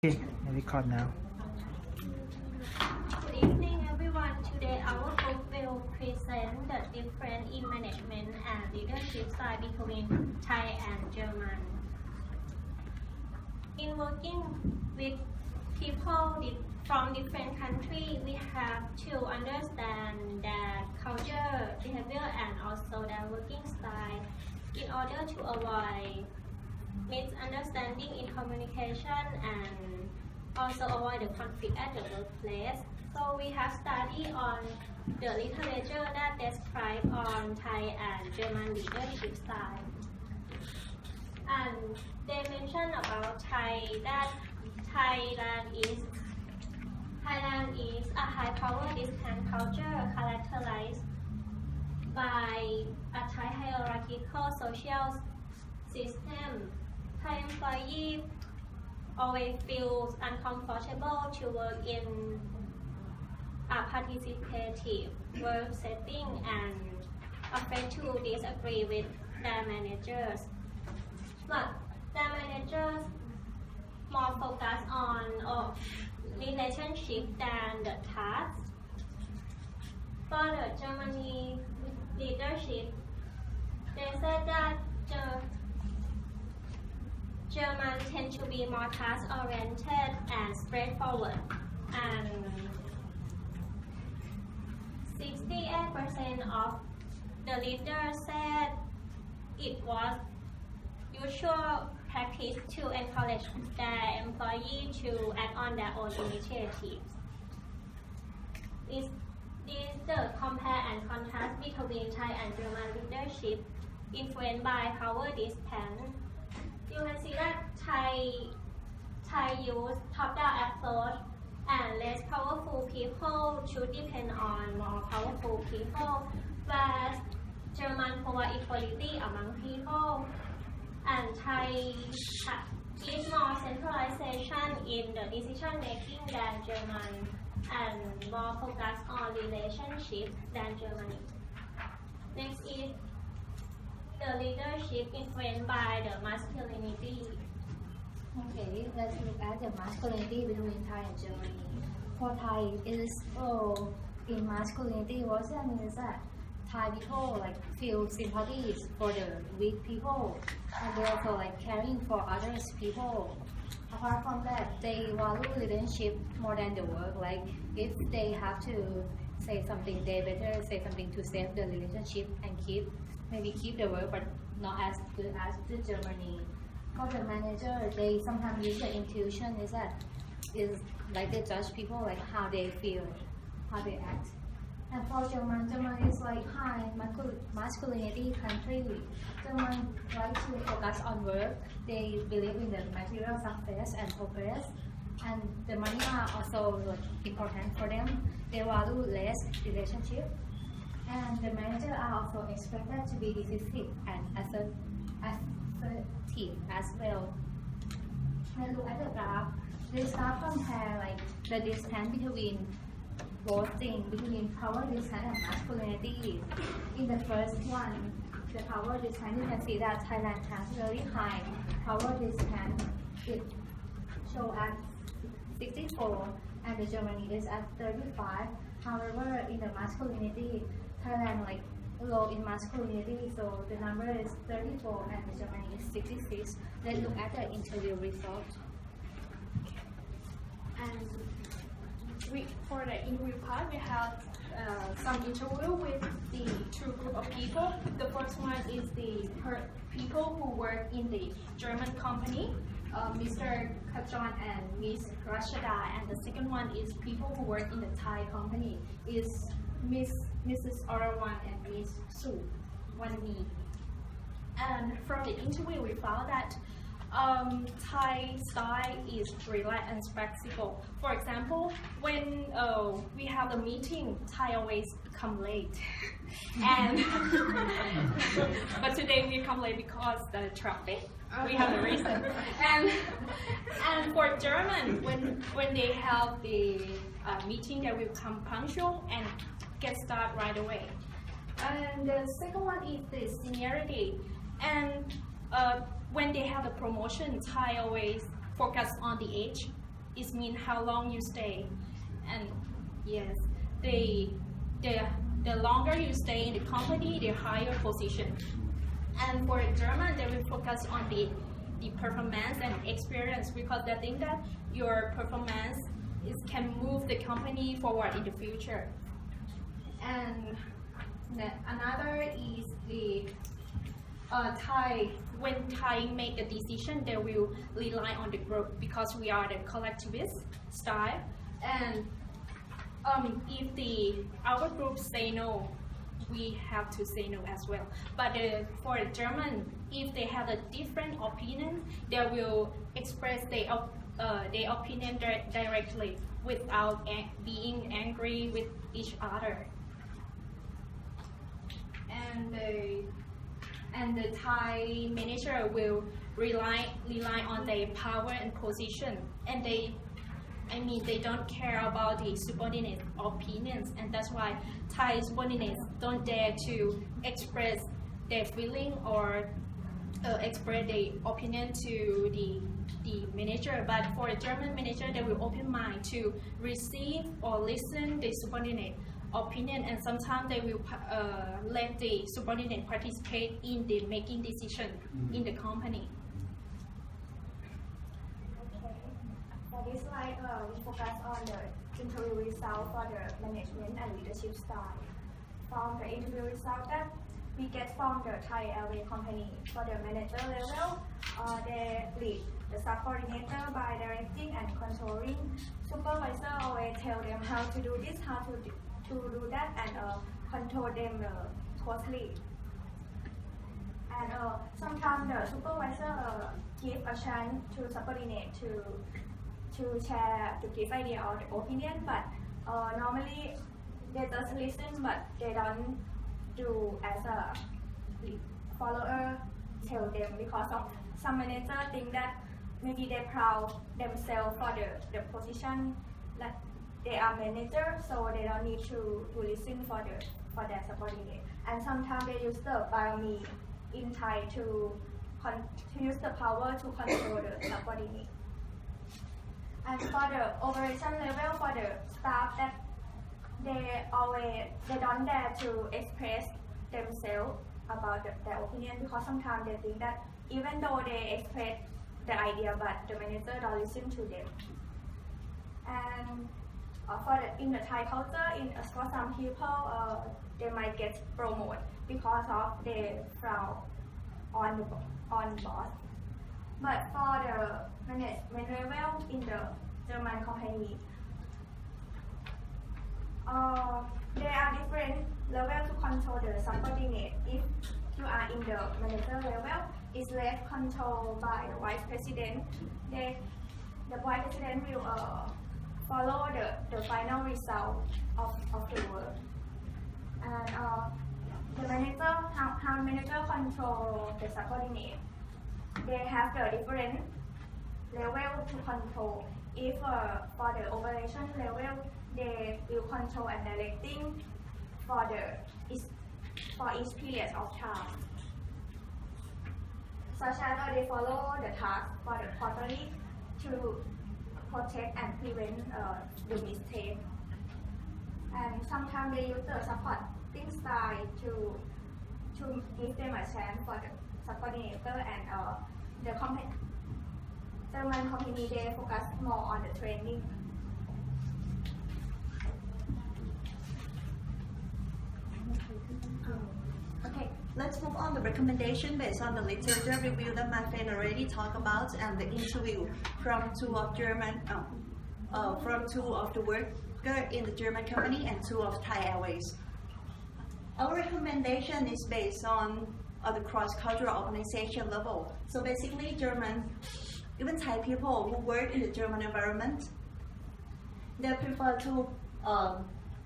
Okay, I record now. Good evening, everyone. Today, our group will present the difference in management and leadership style between Thai and German. In working with people from different countries, we have to understand their culture, behavior, and also their working style in order to avoid misunderstanding in communication and also avoid the conflict at the workplace. So we have studied on the literature that describe on Thai and German leadership style. And they mention about Thai that Thailand is a high power distant culture characterized by a Thai hierarchical social system. Thai employees always feel uncomfortable to work in a participative work setting and afraid to disagree with their managers. But their managers more focus on relationship than the task. For the Germany leadership, they said that Germans tend to be more task-oriented and straightforward, and 68% of the leaders said it was usual practice to encourage their employees to act on their own initiatives. This is the compare and contrast between Thai and German leadership influenced by power distance. You can see that Thai use top-down approach and less powerful people should depend on more powerful people, whereas German provide equality among people, and Thai is more centralization in the decision making than German and more focus on relationships than Germany. Next is the leadership influenced by the masculinity. Okay, let's look at the masculinity between Thai and Germany. For Thai, it is in masculinity. What that means is that Thai people feel sympathies for the weak people, and they also caring for others people. Apart from that, they value relationship more than the work. If they have to say something, they better say something to save the relationship and maybe keep the work, but not as good as the Germany. For the manager, they sometimes use the intuition is they judge people how they feel, how they act. And for German is high masculinity country. German like to focus on work. They believe in the material success and progress, and the money are also important for them. They value less relationship. And the manager are also expected to be decisive and assertive as well. When look at the graph, this graph compare the distance between both things, between power distance and masculinity. In the first one, the power distance, you can see that Thailand has very high power distance. It shows at 64, and the Germany is at 35. However, in the masculinity, Thailand low in masculinity, so the number is 34 and the Germany is 66. Let's look at the interview result. And for the interview part, we have some interview with the two group of people. The first one is the people who work in the German company, Mr. Kajon and Miss Rashada, and the second one is people who work in the Thai company, is Mrs. Orawan and Miss Su Wanmi. And from the interview, we found that Thai style is relaxed and flexible. For example, when we have a meeting, Thai always come late. And but today we come late because the traffic. We have a reason. And for German, when they have the meeting, they will come punctual and get started right away. And the second one is the seniority. And when they have a promotion, Thai always focus on the age. it means how long you stay. And yes, the longer you stay in the company, the higher position. And for German, they will focus on the performance and experience, because they think that your performance can move the company forward in the future. And another is the Thai. When Thai make a decision, they will rely on the group, because we are the collectivist style. And if our group say no, we have to say no as well. But for German, if they have a different opinion, they will express their opinion directly without being angry with each other. And the Thai manager will rely on their power and position, and they don't care about the subordinate opinions, and that's why Thai subordinates don't dare to express their feeling or express their opinion to the manager. But for a German manager, they will open mind to receive or listen the subordinate opinion, and sometimes they will let the subordinate participate in the making decision in the company. For this slide, we focus on the interview result for the management and leadership style. From the interview result that we get from the Thai Airway company, for the manager level, they lead the subordinator by directing and controlling. Supervisor always tell them how to do this, how to do that, and control them closely. And sometimes the supervisor give a chance to subordinate to share, to give idea or the opinion, but normally they just listen, but they don't do as a follower tell them, because of some manager think that maybe they proud themselves for the position that they are manager, so they don't need to listen for their subordinate. And sometimes they use the biomi in Thai to use the power to control the subordinate. And for the operation level, for the staff, that they don't dare to express themselves about their opinion, because sometimes they think that even though they express the idea, but the manager don't listen to them. And in the Thai culture, for some people, they might get promoted because of they frown on boss. But for the management level in the German company, there are different levels to control the subordinate. If you are in the manager level, it's left controlled by the vice president. The vice president will follow the final result of the work. And the manager, how manager control the subordinate, they have the different level to control. If for the operation level, they will control and directing for each period of time. Such as they follow the task for the quarterly to protect and prevent the mistake. And sometimes they use the supporting style to give them a chance for the subordinator, and the German company, they focus more on the training. Okay, let's move on to recommendation based on the literature review that my friend already talked about, and the interview from two of the worker in the German company and two of Thai Airways. Our recommendation is based on the cross-cultural organization level. So basically, even Thai people who work in the German environment, they prefer to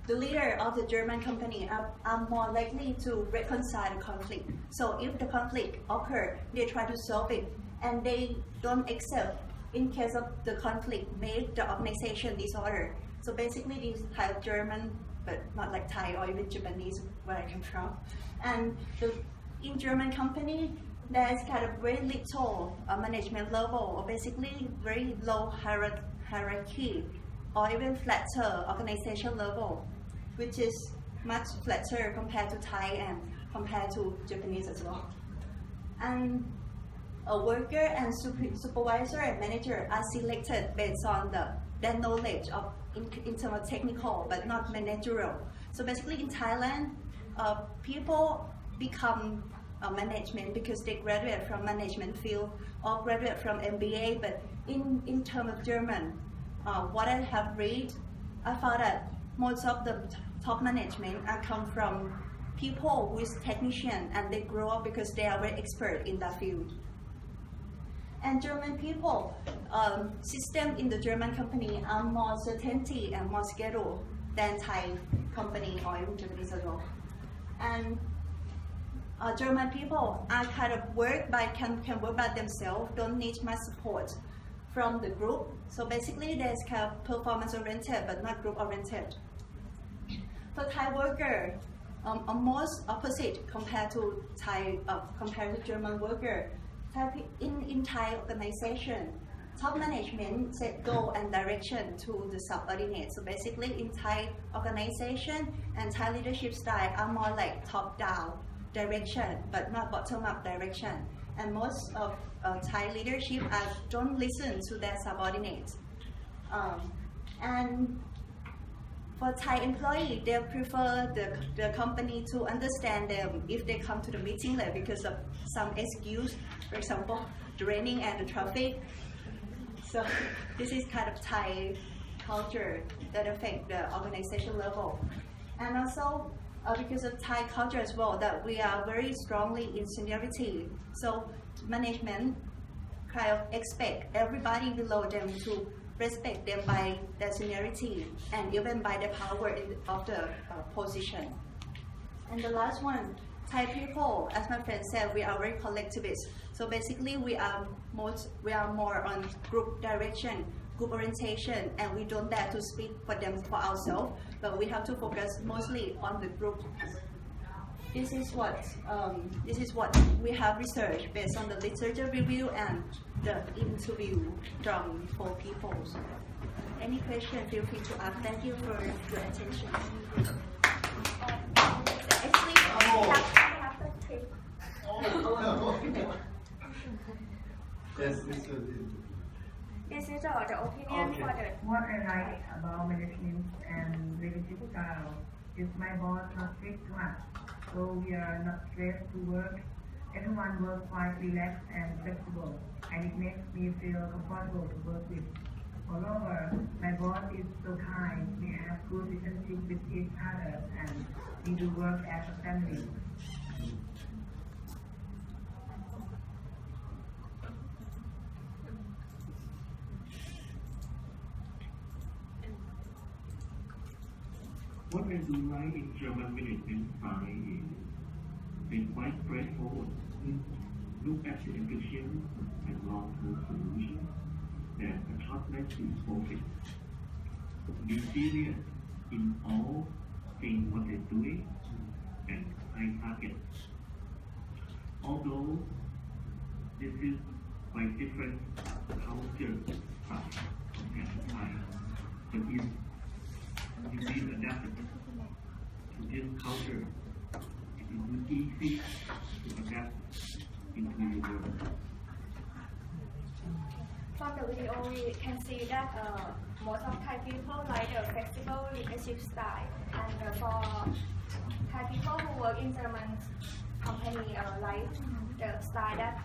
the leader of the German company are more likely to reconcile the conflict. So if the conflict occurs, they try to solve it, and they don't accept in case of the conflict make the organization disorder. So basically, these Thai German, but not like Thai or even Japanese where I come from. And in German company, there's kind of very little management level, or basically very low hierarchy or even flatter organization level, which is much flatter compared to Thai and compared to Japanese as well. And a worker and supervisor and manager are selected based on their knowledge of in terms of technical but not managerial. So basically in Thailand, people become management because they graduate from management field or graduate from MBA, but in terms of German, what I have read, I found that most of the top management are come from people who is technician and they grow up because they are very expert in that field. And German people, system in the German company are more certainty and more schedule than Thai company or even Japanese as well. And German people are kind of can work by themselves, don't need much support from the group. So basically there's kind of performance oriented but not group oriented. For Thai worker, almost opposite compared to German worker. In Thai organization, top management set goal and direction to the subordinate. So basically in Thai organization and Thai leadership style are more like top-down direction, but not bottom-up direction. And most of Thai leadership don't listen to their subordinates. And for Thai employee, they prefer the company to understand them if they come to the meeting late because of some excuse, for example, the raining and the traffic. So this is kind of Thai culture that affect the organization level. And also because of Thai culture as well, that we are very strongly in seniority. So management kind of expect everybody below them to respect them by their seniority and even by the power of the position. And the last one, Thai people, as my friend said, we are very collectivist. So basically we are more on group direction, group orientation, and we don't dare to speak for ourselves, but we have to focus mostly on the group. This is what we have researched based on the literature review and the interview from 4 people. So any question, feel free to ask. Thank you for your attention. Actually, we have the tip. Yes, this is This is the opinion for the. What I like about management and leadership style is my boss not strict too much, so we are not stressed to work. Everyone works quite relaxed and flexible, and it makes me feel comfortable to work with. Moreover, my boss is so kind. We have good relationship with each other, and we do work as a family. What I do like in German management style is being quite straightforward. Look at the efficiency and long-term solution that a top management is focused. Be serious in all things what they're doing and high target. Although this is quite different culture style compared to Thai, but if you be adapted to this culture, it is easy to adapt into your world. From the video, we can see that most of Thai people like the flexible leadership style, and for Thai people who work in German company like the style that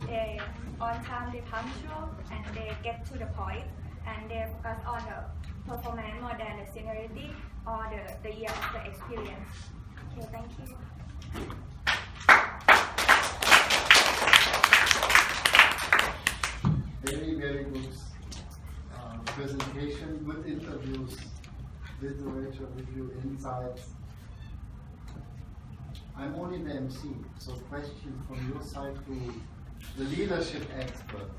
they on time, they punctual, and they get to the point, and they focus on the performance more than the seniority or the year of the experience. Okay, thank you. very good presentation, good interviews, literature review, insights. I'm only the MC, so question from your side to the leadership expert.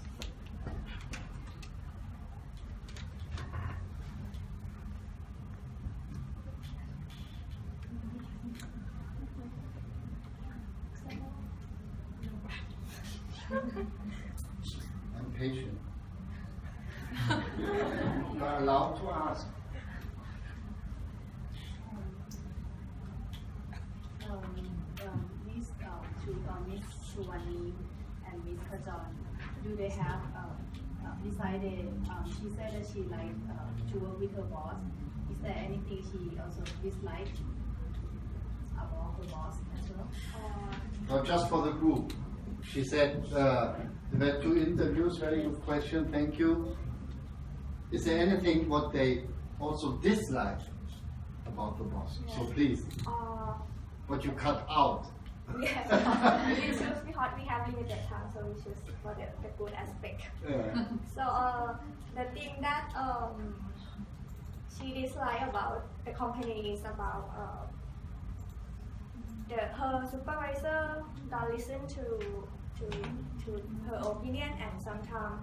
I'm patient. are allowed to ask. These two, Miss Suwani and Miss Kajan, do they have decided? She said that she liked to work with her boss. Is there anything she also disliked about her boss as well? Not just for the group. She said there were 2 interviews. Very good question. Thank you. Is there anything what they also dislike about the boss? So please, what you cut out. Yes, we choose because we have limited time, so we choose for the good aspect. Yeah. So the thing that she disliked about the company is about her supervisor don't listen to her opinion, and sometimes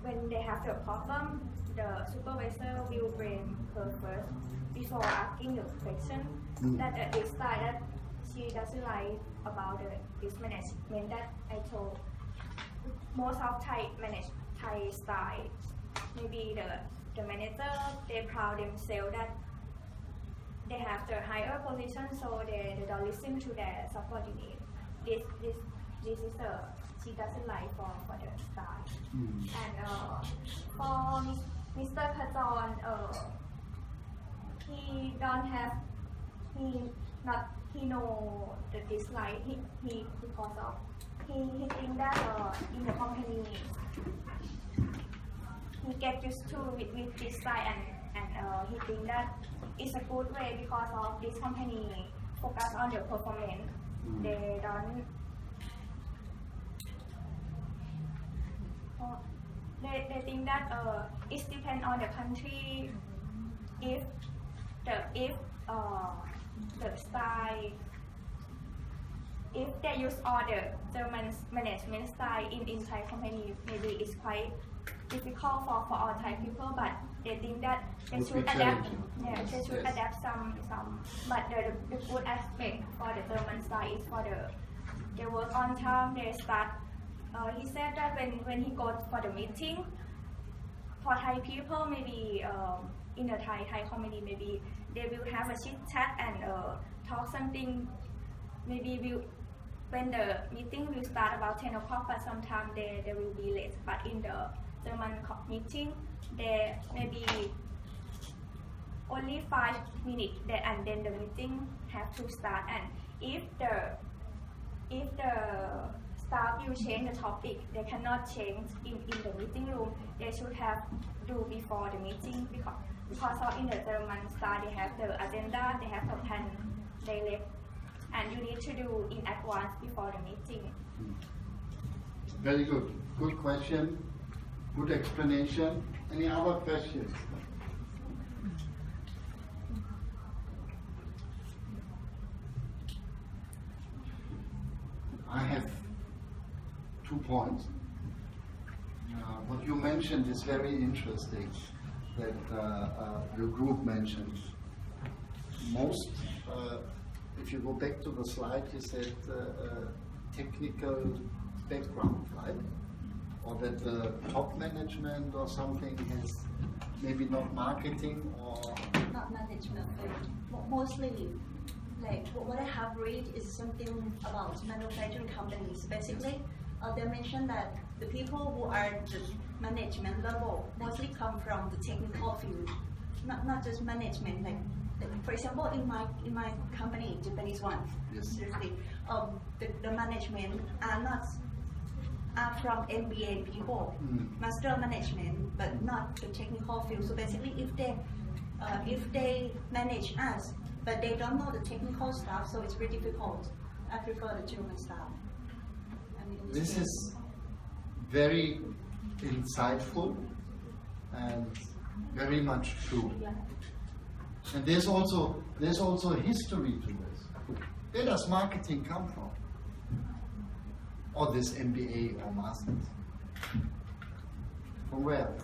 when they have the problem, the supervisor will blame her first before asking the question. That the style that she doesn't like about this management that I told. Most of Thai style, maybe the manager, they proud themselves that they have the higher position, so they don't listen to their subordinate. This is she doesn't like for the style. And for Mr. Kajan, he don't have he know the dislike he because of he think that in the company he get used to with this style, and he think that it's a good way because of this company focus on the performance. They don't they think that it depends on the country if the style, if they use all the German management style in Thai company, maybe it's quite difficult for all Thai people, but they think that they should adapt. Yeah, they should adapt some. But the good aspect for the German style is for they work on time. They start. He said that when he goes for the meeting, for Thai people, maybe in the Thai community, maybe they will have a chit chat and talk something. Maybe when the meeting will start about 10 o'clock, but sometimes they will be late. But in the German meeting, they maybe only 5 minutes, and then the meeting have to start. And if the staff will change the topic, they cannot change in the meeting room. They should have do before the meeting because of in the German style they have the agenda, they have the plan direct, and you need to do in advance before the meeting. Very good. Good question. Good explanation. Any other questions? I have 2 points. What you mentioned is very interesting, that your group mentioned. Most, if you go back to the slide, you said technical background, right? Or that the top management or something has maybe not marketing or... Not management, but mostly, like what I have read is something about manufacturing companies. Basically, they mentioned that the people who are the management level mostly come from the technical field, not just management. Like for example, in my company, Japanese one, seriously, the management are from MBA people, master management, but not the technical field. So basically, if they manage us, but they don't know the technical stuff, so it's very difficult. I prefer the German style. This is very insightful and very much true. And there's also a history to this. Where does marketing come from? Or this MBA or masters? From where?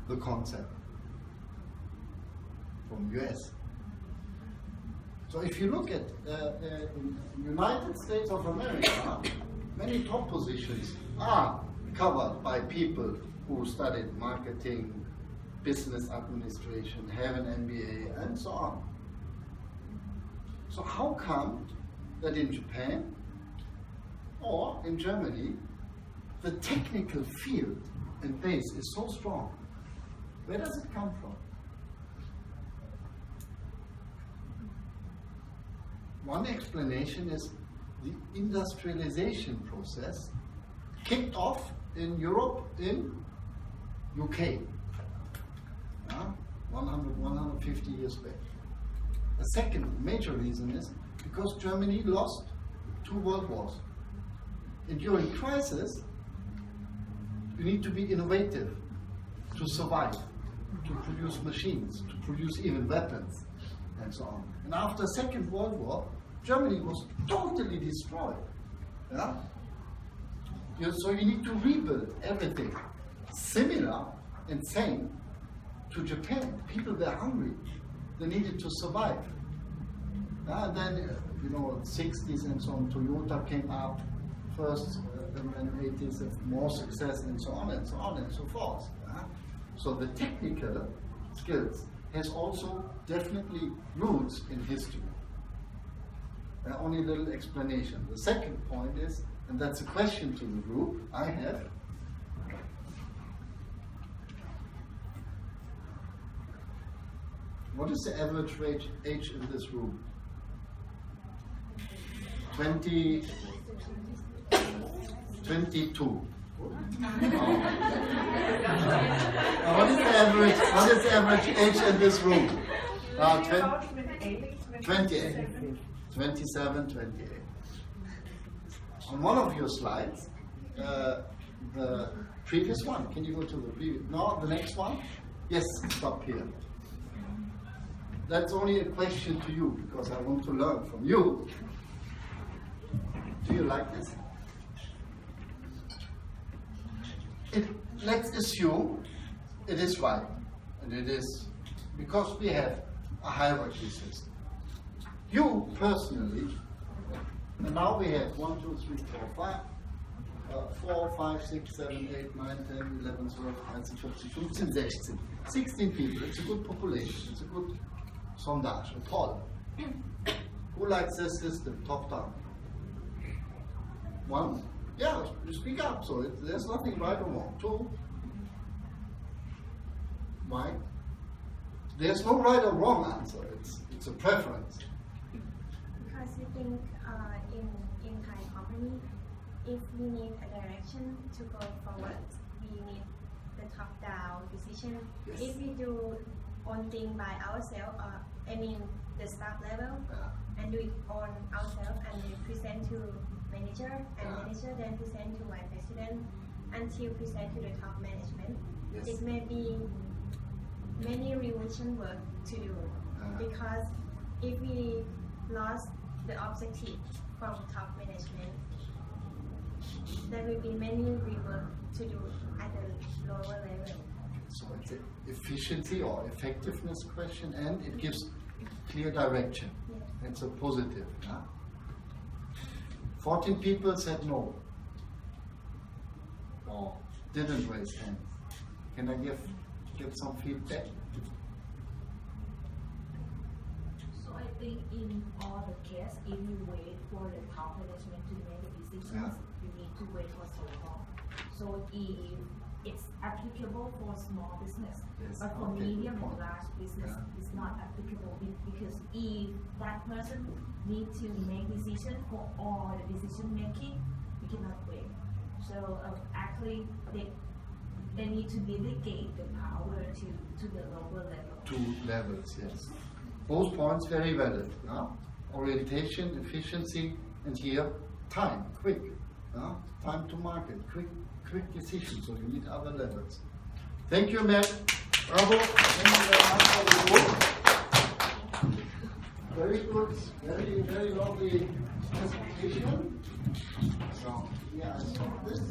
The concept. From US. So if you look at United States of America, many top positions are covered by people who studied marketing, business administration, have an MBA, and so on. So how come that in Japan or in Germany, the technical field and base is so strong? Where does it come from? One explanation is the industrialization process kicked off in Europe, in UK, 150 years back. The second major reason is because Germany lost 2 world wars. And during crisis, you need to be innovative to survive, to produce machines, to produce even weapons, and so on. And after Second World War, Germany was totally destroyed. Yeah? So you need to rebuild everything. Similar and same to Japan. People were hungry. They needed to survive. And then, 60s and so on, Toyota came up first, and then 80s, more success, and so on and so on and so forth. So the technical skills has also definitely roots in history. Only a little explanation. The second point is, and that's a question to the group I have. What is the average age in this room? 22. What is the average age in this room? 28. 27, 28. On one of your slides, the previous one, can you go to the previous? No, the next one? Yes, stop here. That's only a question to you because I want to learn from you. Do you like this? Let's assume it is right, and it is because we have a hierarchy system. You personally, and now we have 1, 2, 3, 4, 4, 5, 6, 7, 8, 9, 10, 11, 12, 13, 14, 15, 16. 16 people. It's a good population. It's a good sondage, a poll. Who likes this system, top down? 1? Yeah, you speak up. So there's nothing right or wrong. 2? Why? There's no right or wrong answer. It's a preference. Because I think in Thai company, if we need a direction to go forward, we need the top-down decision. Yes. If we do one thing by ourselves, the staff level, and do it on ourselves, and we present to manager, and manager then present to vice president, until present to the top management. Yes. It may be many revision work to do, because if we lost the objective from top management, there will be many rework to do at the lower level. So it's an efficiency or effectiveness question, and it gives clear direction. Yes. It's a positive. 14 people said no, or didn't raise hands. Can I give some feedback? So I think in all the cases, if you wait for the top management to make the decisions, you need to wait for so long. So if it's applicable for small business, but for medium and large business, it's not applicable because if that person needs to make decision for all the decision making, you cannot wait. So actually, they need to delegate the power to the lower level. 2 levels, yes. Both points very valid. Orientation, efficiency, and here time, quick. Time to market, quick decision. So you need other levels. Thank you, Matt. Bravo. Thank you very much for the book. Very good, very lovely presentation. So, yeah, I saw this.